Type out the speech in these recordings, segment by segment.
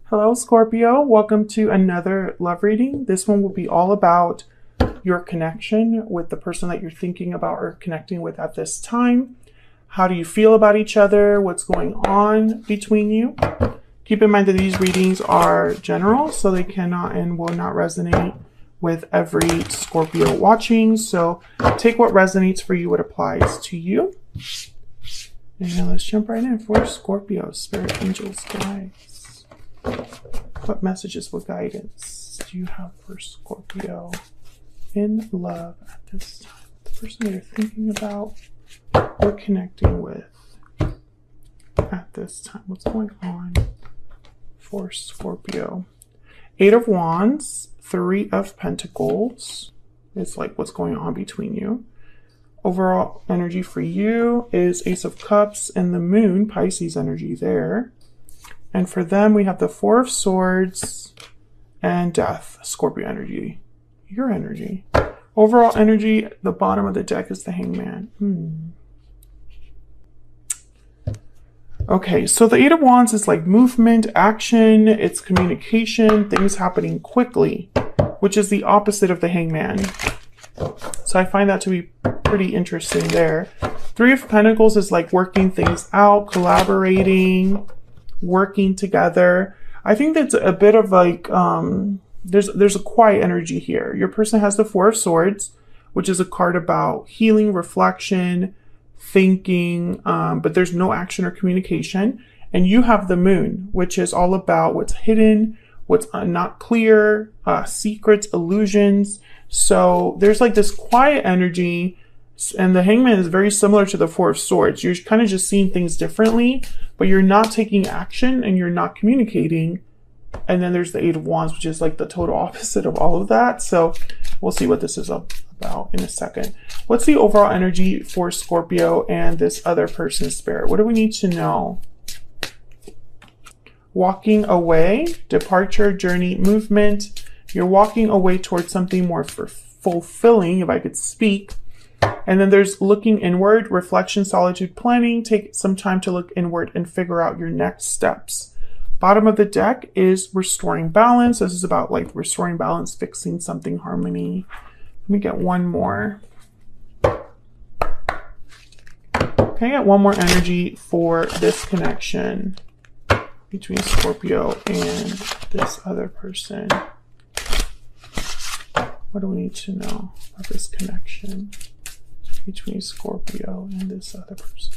Hello, Scorpio. Welcome to another love reading. This one will be all about your connection with the person that you're thinking about or connecting with at this time. How do you feel about each other? What's going on between you? Keep in mind that these readings are general, so they cannot and will not resonate with every Scorpio watching. So take what resonates for you, what applies to you. And now let's jump right in for Scorpio, spirit, angels, guides. What messages, what guidance do you have for Scorpio in love at this time? The person that you're thinking about or connecting with at this time. What's going on for Scorpio? 8 of Wands, 3 of Pentacles. It's like what's going on between you. Overall energy for you is Ace of Cups and the Moon, Pisces energy there. And for them, we have the 4 of Swords and Death, Scorpio energy, your energy. Overall energy, the bottom of the deck is the Hangman. Okay, so the 8 of Wands is like movement, action, it's communication, things happening quickly, which is the opposite of the Hangman. So I find that to be pretty interesting there. 3 of Pentacles is like working things out, collaborating, working together. I think that's a bit of like, there's a quiet energy here. Your person has the 4 of Swords, which is a card about healing, reflection, thinking, but there's no action or communication. And you have the Moon, which is all about what's hidden, what's not clear, secrets, illusions. So there's like this quiet energy, and the Hangman is very similar to the 4 of Swords. You're kind of just seeing things differently, but you're not taking action and you're not communicating. And then there's the 8 of Wands, which is like the total opposite of all of that. So we'll see what this is about in a second. What's the overall energy for Scorpio and this other person's spirit? What do we need to know? Walking away, departure, journey, movement. You're walking away towards something more fulfilling, if I could speak. And then there's looking inward, reflection, solitude, planning. Take some time to look inward and figure out your next steps. Bottom of the deck is restoring balance. This is about like restoring balance, fixing something, harmony. Let me get one more. Can I get one more energy for this connection between Scorpio and this other person? What do we need to know about this connection between Scorpio and this other person?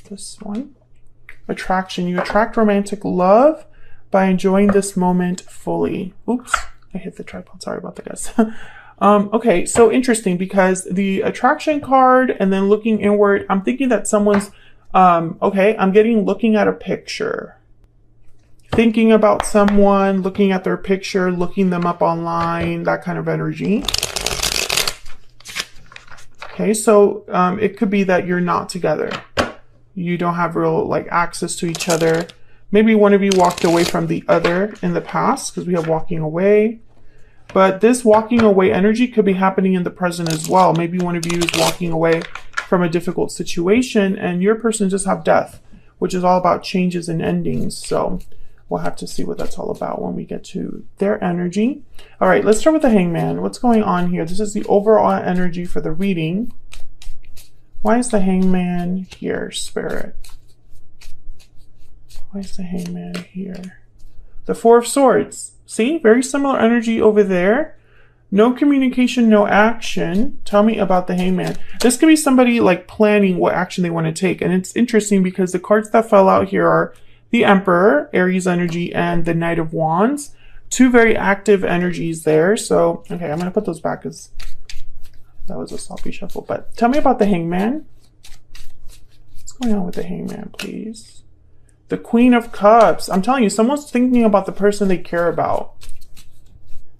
This one. Attraction. You attract romantic love by enjoying this moment fully. Oops, I hit the tripod. Sorry about that, guys. Okay, so interesting because the attraction card and then looking inward, I'm thinking that someone's, okay, I'm looking at a picture. Thinking about someone, looking at their picture, looking them up online, that kind of energy. Okay, so it could be that you're not together. You don't have real like access to each other. Maybe one of you walked away from the other in the past because we have walking away. But this walking away energy could be happening in the present as well. Maybe one of you is walking away from a difficult situation and your person just have death, which is all about changes and endings. So we'll have to see what that's all about when we get to their energy. All right, let's start with the Hangman. What's going on here? This is the overall energy for the reading. Why is the Hangman here, Spirit? Why is the Hangman here? The 4 of Swords. See, very similar energy over there. No communication, no action. Tell me about the Hangman. This could be somebody like planning what action they want to take. And it's interesting because the cards that fell out here are the Emperor, Aries energy, and the Knight of Wands. 2 very active energies there. So, okay, I'm going to put those back because that was a sloppy shuffle. But tell me about the Hangman. What's going on with the Hangman, please? The Queen of Cups. I'm telling you, someone's thinking about the person they care about.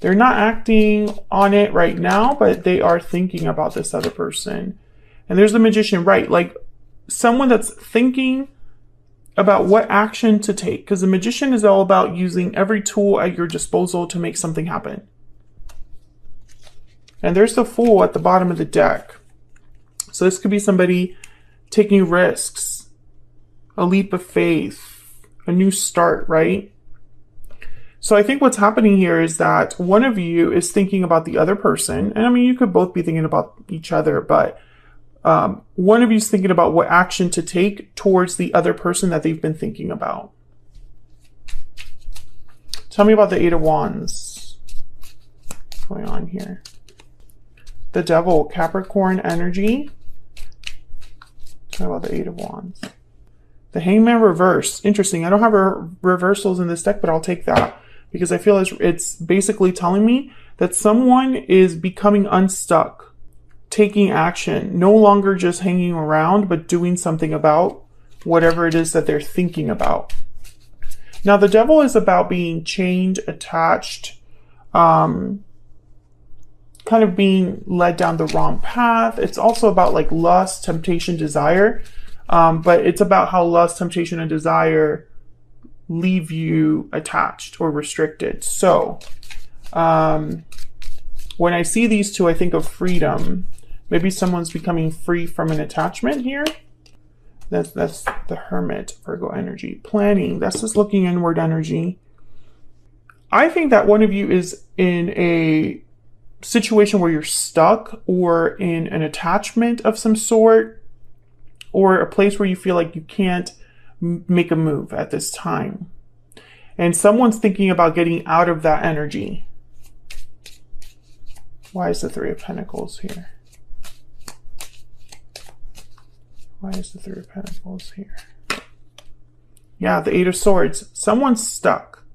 They're not acting on it right now, but they are thinking about this other person. And there's the Magician, right? Like someone that's thinking about what action to take. Because the Magician is all about using every tool at your disposal to make something happen. And there's the Fool at the bottom of the deck. So this could be somebody taking risks, a leap of faith, a new start, right? So I think what's happening here is that one of you is thinking about the other person. And I mean, you could both be thinking about each other, but one of you is thinking about what action to take towards the other person that they've been thinking about. Tell me about the Eight of Wands. What's going on here? The Devil, Capricorn energy. Tell me about the Eight of Wands. The Hangman reverse. Interesting. I don't have reversals in this deck, but I'll take that because I feel it's basically telling me that someone is becoming unstuck, taking action, no longer just hanging around, but doing something about whatever it is that they're thinking about. Now, the Devil is about being chained, attached, kind of being led down the wrong path. It's also about like lust, temptation, desire. But it's about how lust, temptation, and desire leave you attached or restricted. So when I see these two, I think of freedom. Maybe someone's becoming free from an attachment here. That's the Hermit, Virgo energy. Planning, that's just looking inward energy. I think that one of you is in a situation where you're stuck or in an attachment of some sort, or a place where you feel like you can't make a move at this time. And someone's thinking about getting out of that energy. Why is the Three of Pentacles here? Why is the Three of Pentacles here? Yeah, the Eight of Swords. Someone's stuck.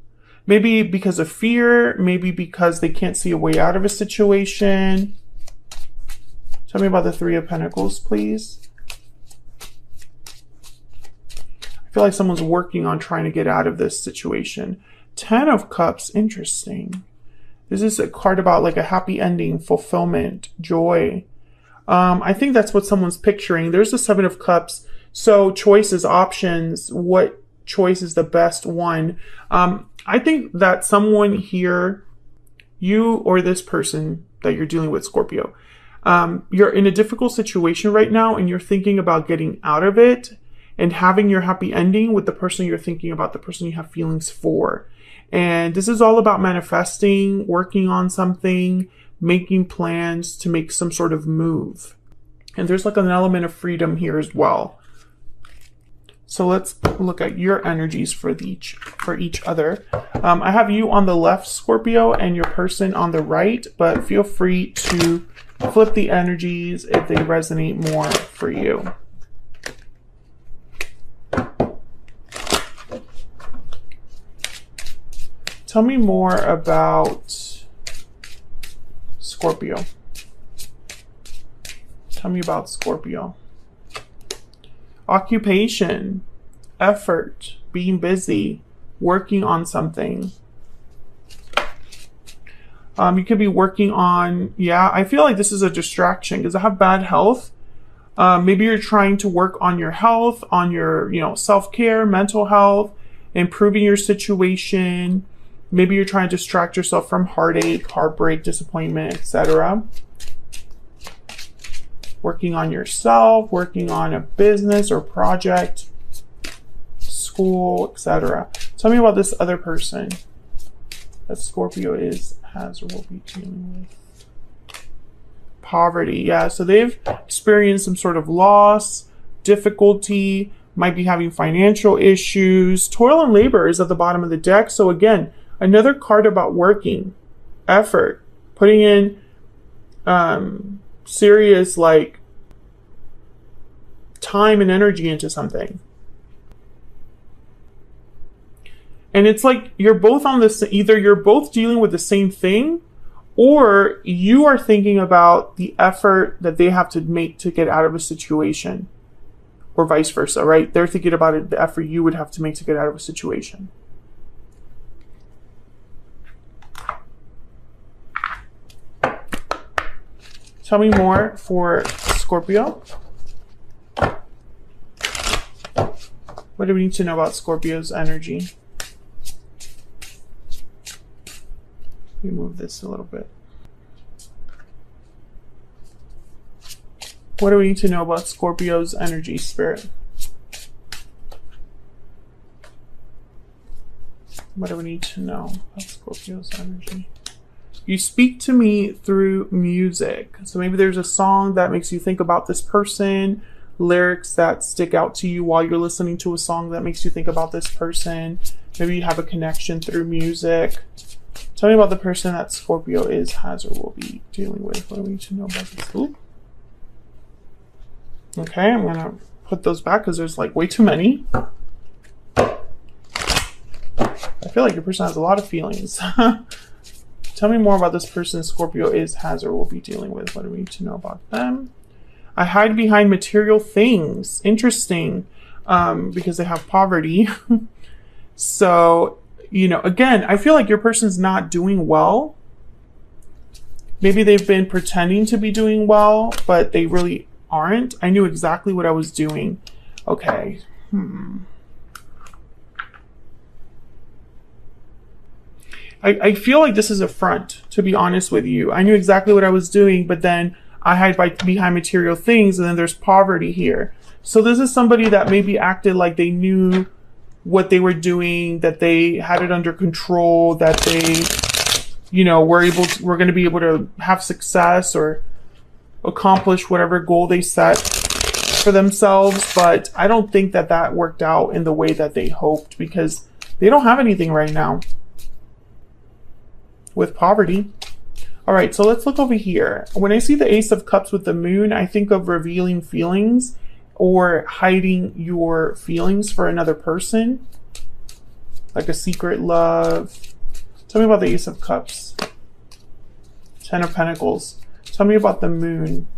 Maybe because of fear, maybe because they can't see a way out of a situation. Tell me about the Three of Pentacles, please. I feel like someone's working on trying to get out of this situation. Ten of Cups, interesting. This is a card about like a happy ending, fulfillment, joy. I think that's what someone's picturing. There's the Seven of Cups. So choices, options, what choice is the best one? I think that someone here, you or this person that you're dealing with, Scorpio, you're in a difficult situation right now and you're thinking about getting out of it and having your happy ending with the person you're thinking about, the person you have feelings for. And this is all about manifesting, working on something, making plans to make some sort of move. And there's like an element of freedom here as well. So let's look at your energies for each other. I have you on the left, Scorpio, and your person on the right, but feel free to flip the energies if they resonate more for you. Tell me more about Scorpio. Tell me about Scorpio. Occupation, effort, being busy, working on something. You could be working on, I feel like this is a distraction because I have bad health. Maybe you're trying to work on your health, on your, self-care, mental health, improving your situation. Maybe you're trying to distract yourself from heartache, heartbreak, disappointment, etc. Working on yourself, working on a business or project, school, etc. Tell me about this other person that Scorpio has or will be dealing with. Poverty, so they've experienced some sort of loss, difficulty, might be having financial issues. Toil and labor is at the bottom of the deck. So again, another card about working, effort, putting in serious time and energy into something. And it's like you're both on this, either you're both dealing with the same thing, or you are thinking about the effort that they have to make to get out of a situation, or vice versa, right? They're thinking about it, the effort you would have to make to get out of a situation. Tell me more for Scorpio. What do we need to know about Scorpio's energy? Let me move this a little bit. What do we need to know about Scorpio's energy, Spirit? What do we need to know about Scorpio's energy? You speak to me through music. So maybe there's a song that makes you think about this person, lyrics that stick out to you while you're listening to a song that makes you think about this person. Maybe you have a connection through music. Tell me about the person that Scorpio is, has, or will be dealing with. What do we need to know about this? Ooh. Okay, I'm going to put those back because there's like way too many. I feel like your person has a lot of feelings. Tell me more about this person Scorpio is, has, or will be dealing with. What do we need to know about them? I hide behind material things. Interesting. Because they have poverty. So, you know, again, I feel like your person's not doing well. Maybe they've been pretending to be doing well, but they really aren't. I knew exactly what I was doing. Okay. I feel like this is a front, to be honest with you. I knew exactly what I was doing, but then I hide behind material things, and then there's poverty here. So this is somebody that maybe acted like they knew what they were doing, that they had it under control, that they, you know, were going to be able to have success or accomplish whatever goal they set for themselves. But I don't think that that worked out in the way that they hoped, because they don't have anything right now with poverty. All right, so let's look over here. When I see the Ace of Cups with the Moon, I think of revealing feelings or hiding your feelings for another person, like a secret love. Tell me about the Ace of Cups. Ten of Pentacles. Tell me about the Moon.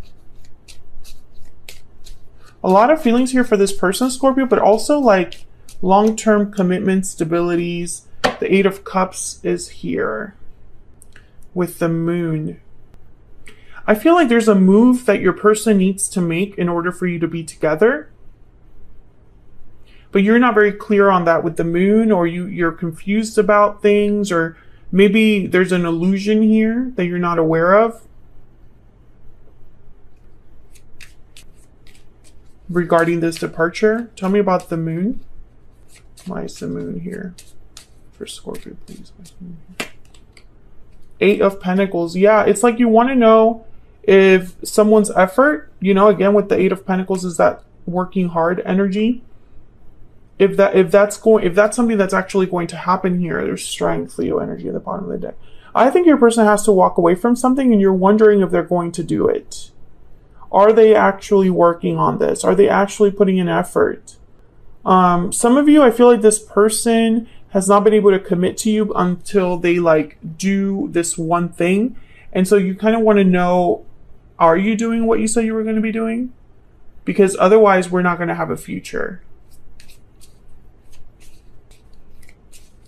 A lot of feelings here for this person, Scorpio, but also like long-term commitment, stabilities. The Eight of Cups is here with the Moon. I feel like there's a move that your person needs to make in order for you to be together. But you're not very clear on that with the Moon, or you're confused about things, or maybe there's an illusion here that you're not aware of regarding this departure. Tell me about the Moon. Why is the Moon here for Scorpio, please? Eight of Pentacles. Yeah, it's like you want to know if someone's effort, you know, again with the Eight of Pentacles, is that working hard energy. If that's something that's actually going to happen here, there's strength, Leo energy at the bottom of the deck. I think your person has to walk away from something, and you're wondering if they're going to do it. Are they actually working on this? Are they actually putting in effort? Some of you, I feel like this person has not been able to commit to you until they like do this one thing. And so you kind of want to know, are you doing what you said you were going to be doing? Because otherwise we're not going to have a future.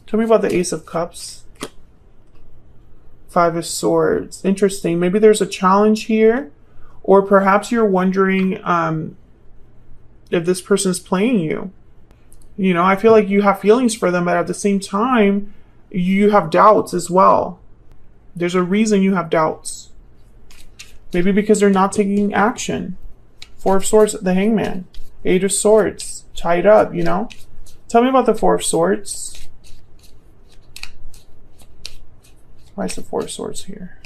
Tell me about the Ace of Cups. Five of Swords. Interesting. Maybe there's a challenge here, or perhaps you're wondering if this person's playing you. You know, I feel like you have feelings for them, but at the same time, you have doubts as well. There's a reason you have doubts. Maybe because they're not taking action. Four of Swords, the Hangman. Eight of Swords, tied up, you know. Tell me about the Four of Swords. Why is the Four of Swords here?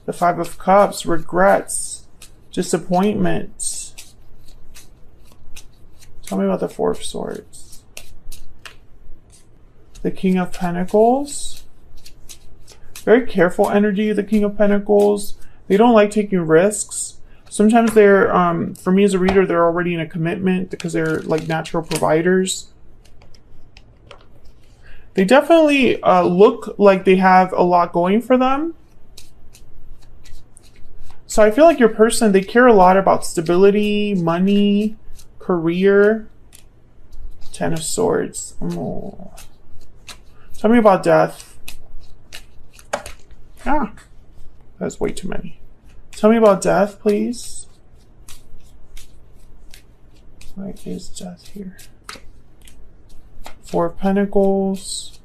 The Five of Cups, regrets, disappointments. Tell me about the Four of Swords. The King of Pentacles. Very careful energy, the King of Pentacles. They don't like taking risks. Sometimes they're, for me as a reader, they're already in a commitment because they're like natural providers. They definitely look like they have a lot going for them. So I feel like your person, they care a lot about stability, money, career. Ten of Swords. Oh. Tell me about death. Ah, that's way too many. Tell me about death, please. Why is death here? Four of Pentacles.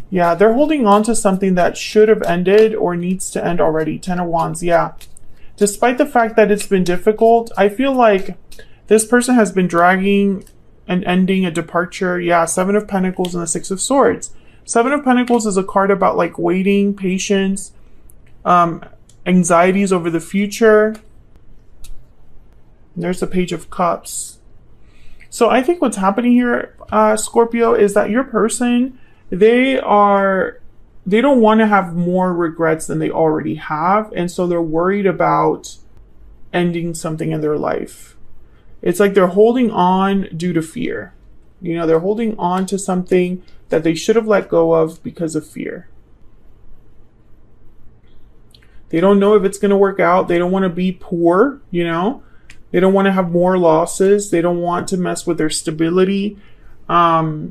Yeah, they're holding on to something that should have ended or needs to end already. Ten of Wands, yeah. Despite the fact that it's been difficult, I feel like this person has been dragging an ending, a departure. Yeah, Seven of Pentacles and the Six of Swords. Seven of Pentacles is a card about like waiting, patience, anxieties over the future. And there's the Page of Cups. So I think what's happening here, Scorpio, is that your person, they don't want to have more regrets than they already have. And so they're worried about ending something in their life. It's like they're holding on due to fear. You know, they're holding on to something that they should have let go of because of fear. They don't know if it's going to work out. They don't want to be poor, you know. They don't want to have more losses. They don't want to mess with their stability. I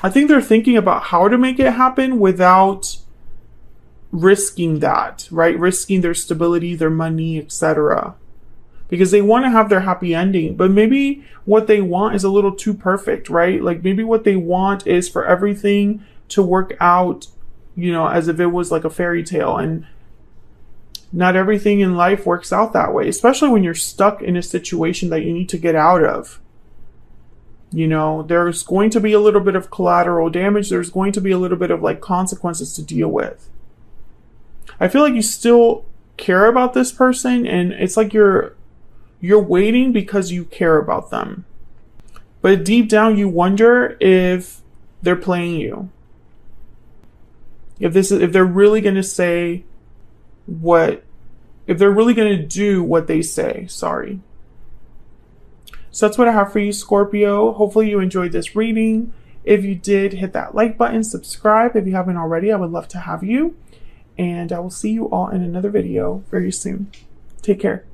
think they're thinking about how to make it happen without risking that, right? Risking their stability, their money, etc. Because they want to have their happy ending. But maybe what they want is a little too perfect, right? Like maybe what they want is for everything to work out, you know, as if it was like a fairy tale. And not everything in life works out that way, especially when you're stuck in a situation that you need to get out of. You know, there's going to be a little bit of collateral damage. There's going to be a little bit of like consequences to deal with. I feel like you still care about this person, and it's like you're waiting because you care about them. But deep down you wonder if they're playing you. If they're really going to say if they're really going to do what they say. Sorry. So that's what I have for you, Scorpio. Hopefully you enjoyed this reading. If you did, hit that like button, subscribe. If you haven't already, I would love to have you. And I will see you all in another video very soon. Take care.